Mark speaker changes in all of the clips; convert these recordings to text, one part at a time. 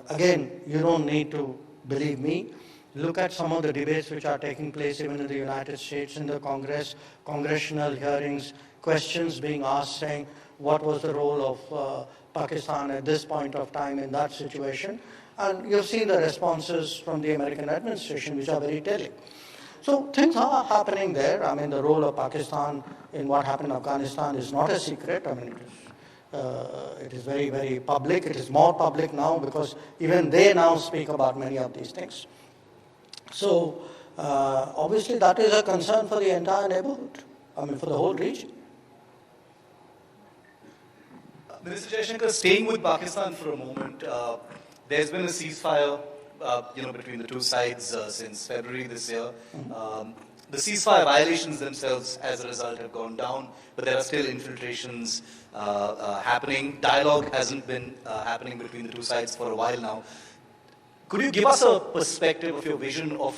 Speaker 1: again, you don't need to believe me. Look at some of the debates which are taking place even in the United States, in the Congress, congressional hearings, questions being asked saying what was the role of Pakistan at this point of time in that situation. And you've seen the responses from the American administration, which are very telling. So things are happening there. I mean, the role of Pakistan in what happened in Afghanistan is not a secret. I mean, it is very, very public. It is more public now because even they now speak about many of these things. So obviously that is a concern for the entire neighborhood, I mean for the whole region.
Speaker 2: Minister Jaishankar, staying with Pakistan for a moment, there's been a ceasefire between the two sides since February this year. The ceasefire violations themselves as a result have gone down, but there are still infiltrations happening. Dialogue hasn't been happening between the two sides for a while now. Could you give us a perspective of your vision of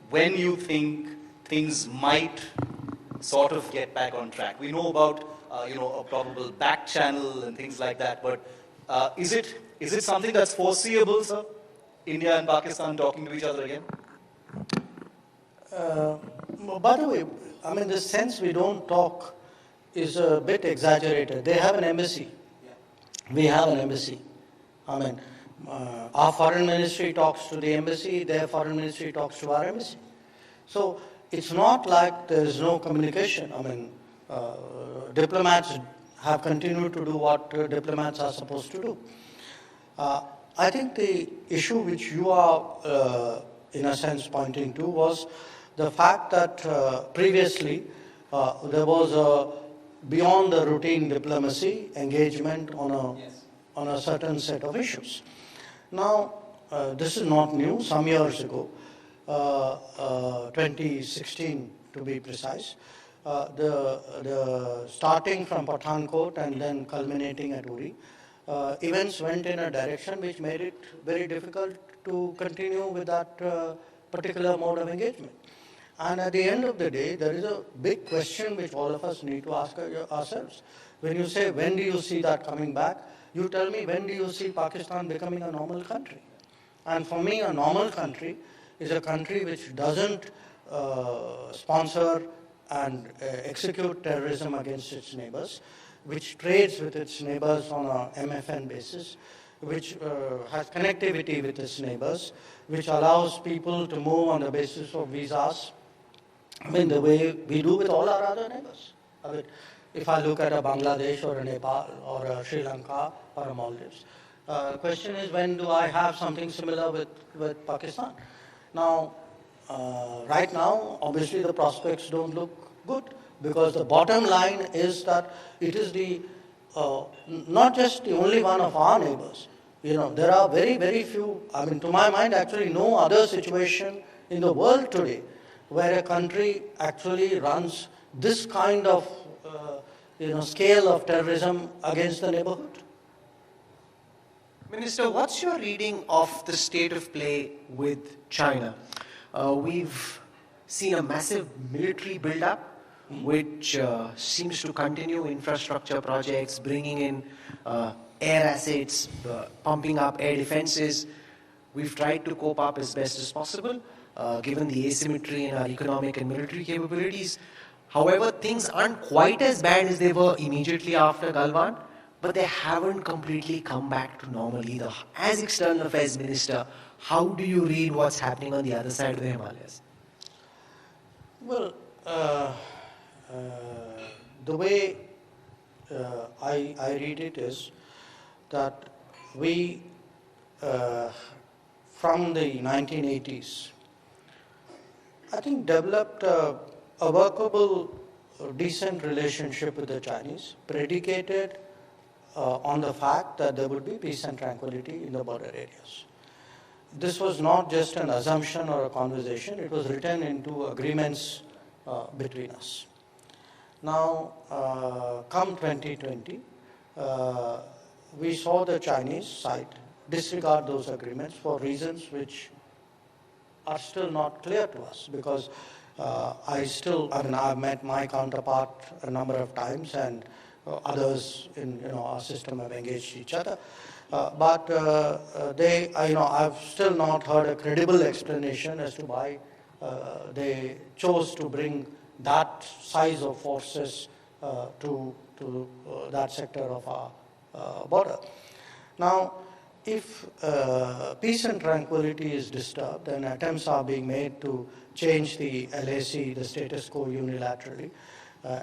Speaker 2: when you think things might sort of get back on track? We know about a probable back channel and things like that, but is it something that's foreseeable, sir? India and Pakistan talking to each other again?
Speaker 1: By the way, I mean the sense we don't talk is a bit exaggerated. They have an embassy. We have an embassy. I mean, our foreign ministry talks to the embassy, their foreign ministry talks to our embassy. So it's not like there is no communication. I mean, diplomats have continued to do what diplomats are supposed to do. I think the issue which you are, in a sense, pointing to was the fact that previously there was a beyond the routine diplomacy engagement on a certain set of issues. Now, this is not new. Some years ago, 2016 to be precise, the starting from Pathankot and then culminating at Uri, events went in a direction which made it very difficult to continue with that particular mode of engagement. And at the end of the day, there is a big question which all of us need to ask ourselves. When you say, when do you see that coming back? You tell me, when do you see Pakistan becoming a normal country? And for me, a normal country is a country which doesn't sponsor and execute terrorism against its neighbors, which trades with its neighbors on a MFN basis, which has connectivity with its neighbors, which allows people to move on the basis of visas, I mean, the way we do with all our other neighbors. I mean, if I look at a Bangladesh or a Nepal or a Sri Lanka or a Maldives, the question is, when do I have something similar with Pakistan? Now, right now, obviously the prospects don't look good because the bottom line is that it is the not just the only one of our neighbors. You know, there are very, very few, I mean, to my mind, actually no other situation in the world today where a country actually runs this kind of, scale of terrorism against the neighborhood.
Speaker 3: Minister, what's your reading of the state of play with China? We've seen a massive military build-up, which seems to continue infrastructure projects, bringing in air assets, pumping up air defenses. We've tried to cope up as best as possible, given the asymmetry in our economic and military capabilities. However, things aren't quite as bad as they were immediately after Galwan, but they haven't completely come back to normal either. As External Affairs Minister, how do you read what's happening on the other side of the Himalayas?
Speaker 1: Well, the way I read it is that we, from the 1980s, I think developed a workable, decent relationship with the Chinese, predicated on the fact that there would be peace and tranquility in the border areas. This was not just an assumption or a conversation, it was written into agreements between us. Now, come 2020, we saw the Chinese side disregard those agreements for reasons which are still not clear to us, because I've met my counterpart a number of times, and others in our system have engaged each other. But I've still not heard a credible explanation as to why they chose to bring that size of forces to that sector of our border. Now, if peace and tranquility is disturbed and attempts are being made to change the LAC, the status quo unilaterally,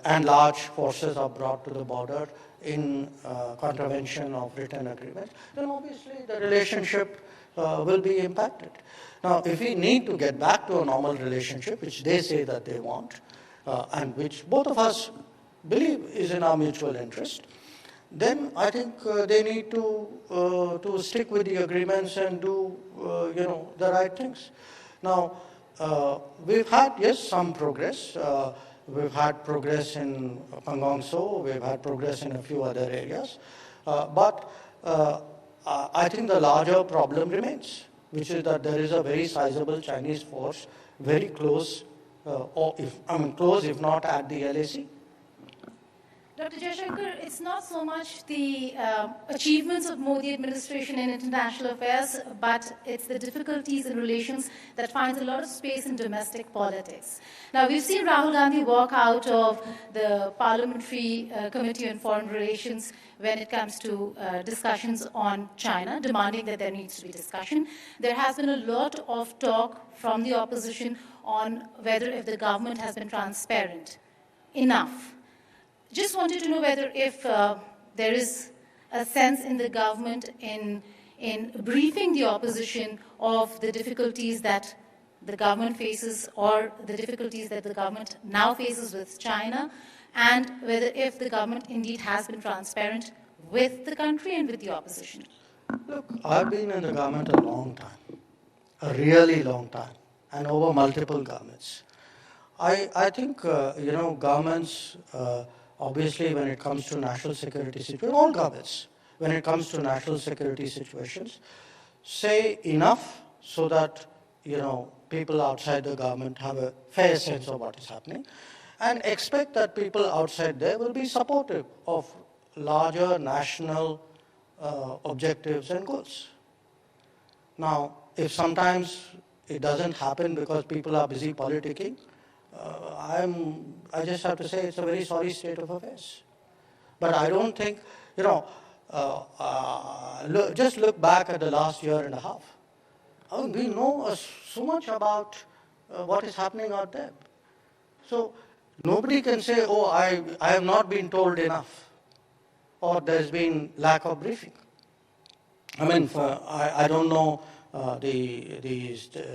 Speaker 1: and large forces are brought to the border in contravention of written agreements, then obviously the relationship will be impacted. Now, if we need to get back to a normal relationship, which they say that they want, and which both of us believe is in our mutual interest, then I think they need to stick with the agreements and do the right things. Now, we've had, yes, some progress. We've had progress in Pangong So, we've had progress in a few other areas. But I think the larger problem remains, which is that there is a very sizable Chinese force very close, close if not at the LAC.
Speaker 4: Dr. Jaishankar, it's not so much the achievements of Modi administration in international affairs, but it's the difficulties in relations that finds a lot of space in domestic politics. Now, we've seen Rahul Gandhi walk out of the Parliamentary Committee on Foreign Relations when it comes to discussions on China, demanding that there needs to be discussion. There has been a lot of talk from the opposition on whether if the government has been transparent enough. Just wanted to know whether if there is a sense in the government in briefing the opposition of the difficulties that the government faces or the difficulties that the government now faces with China, and whether if the government indeed has been transparent with the country and with the opposition.
Speaker 1: Look, I've been in the government a long time, a really long time, and over multiple governments. I think, governments, obviously, when it comes to national security situations, all governments, when it comes to national security situations, say enough so that, people outside the government have a fair sense of what is happening, and expect that people outside there will be supportive of larger national objectives and goals. Now, if sometimes it doesn't happen because people are busy politicking, I just have to say it's a very sorry state of affairs. But I don't think, just look back at the last year and a half. We know so much about what is happening out there. So nobody can say, oh, I have not been told enough, or there's been lack of briefing. I mean, I don't know the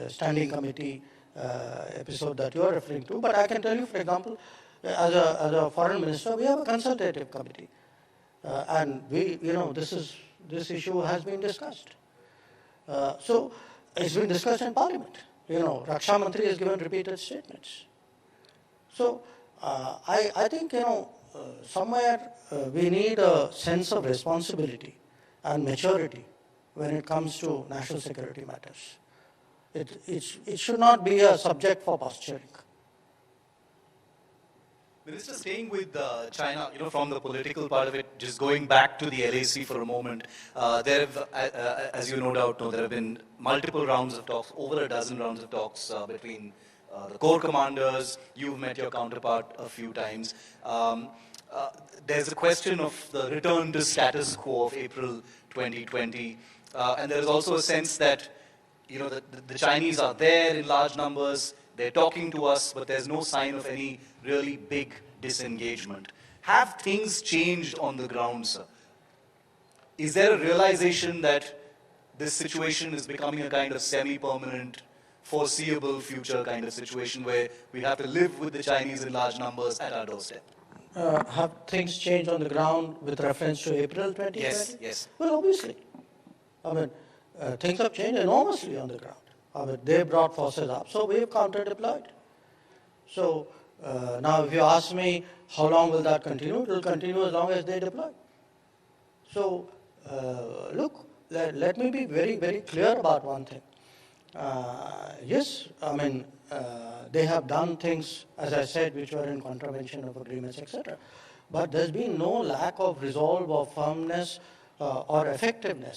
Speaker 1: standing committee episode that you are referring to, but I can tell you, for example, as a foreign minister, we have a consultative committee, and this issue has been discussed. So it's been discussed in Parliament. Raksha Mantri has given repeated statements. So I think somewhere we need a sense of responsibility and maturity when it comes to national security matters. It should not be a subject for posturing.
Speaker 2: Minister, staying with China, from the political part of it, just going back to the LAC for a moment, there have, as you no doubt know, there have been multiple rounds of talks, over a dozen rounds of talks between the corps commanders. You've met your counterpart a few times. There's a question of the return to status quo of April 2020, and there is also a sense that the Chinese are there in large numbers, they're talking to us, but there's no sign of any really big disengagement. Have things changed on the ground, sir? Is there a realization that this situation is becoming a kind of semi-permanent, foreseeable future kind of situation where we have to live with the Chinese in large numbers at our doorstep?
Speaker 1: Have things changed on the ground with reference to April 2020?
Speaker 2: Yes.
Speaker 1: Well, obviously. I mean, things have changed enormously on the ground. I mean, they brought forces up, so we've counter-deployed. So now if you ask me how long will that continue, it will continue as long as they deploy. So look, let me be very, very clear about one thing. Yes, I mean, they have done things, as I said, which were in contravention of agreements, etc. But there's been no lack of resolve or firmness or effectiveness